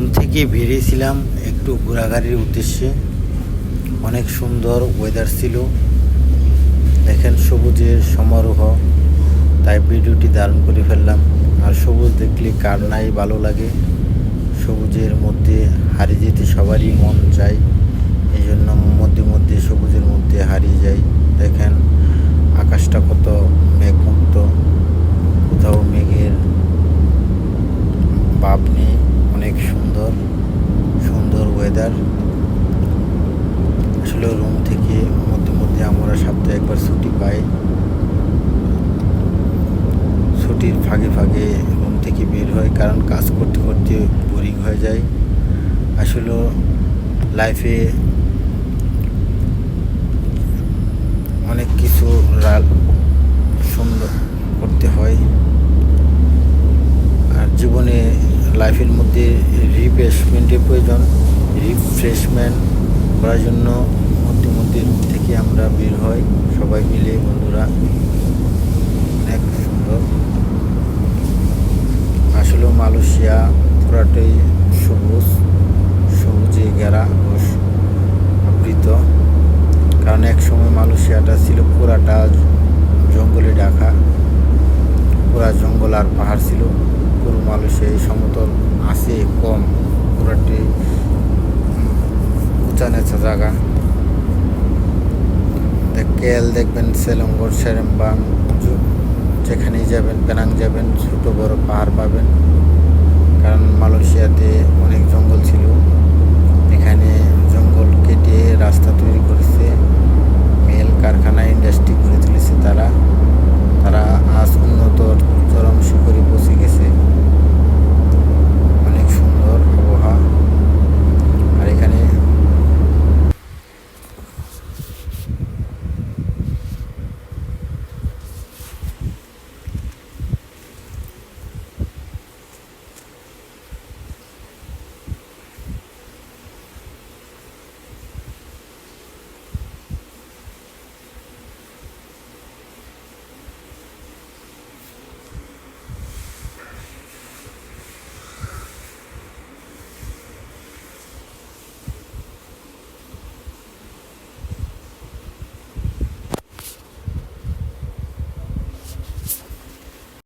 Room থেকে বেরিয়েছিলাম একটু ঘোরাঘুরির উদ্দেশ্যে। অনেক সুন্দর ওয়েদার ছিল, দেখেন সবুজের সমারোহ, তাই ভিডিওটি ধারণ করে ফেললাম। আর সবুজ দেখলে কার নাই ভালো লাগে, সবুজের মধ্যে হারিয়ে যেতে সবারই মন চায়, এই জন্য মধ্যে মধ্যে সবুজের মধ্যে হারিয়ে যাই। দেখেন আকাশটা কত মেঘমুক্ত, কোথাও মেঘের ভাব নেই, অনেক সুন্দর সুন্দর ওয়েদার। আসলে রুম থেকে মধ্যে মধ্যে আমরা সপ্তাহে একবার ছুটি পাই, ছুটির ফাঁকে ফাঁকে রুম থেকে বের হয়, কারণ কাজ করতে করতে বোরিং হয়ে যায়। আসলে লাইফে অনেক কিছু সুন্দর করতে হয়, আর জীবনে লাইফের মধ্যে রিফ্রেশমেন্টের প্রয়োজন। রিফ্রেশমেন্ট করার জন্য মধ্যে মধ্যে রুম থেকে আমরা বের হই সবাই মিলে, বন্ধুরা। অনেক সুন্দর। আসলে মালয়েশিয়া পুরাটাই সবুজ, সবুজে ঘেরা ও আবৃত, কারণ এক সময় মালয়েশিয়াটা ছিল পুরাটা জঙ্গলে ঢাকা, পুরা জঙ্গল আর পাহাড় ছিল। পুরো মালয়েশিয়ায় সমতল আছে কম, পুরাটি উঁচা নেচা জায়গা। কেএল দেখবেন, সেলঙ্গর, সেরেম্বাং, যেখানেই যাবেন, পেনাং যাবেন, ছোটো বড় পাহাড় পাবেন।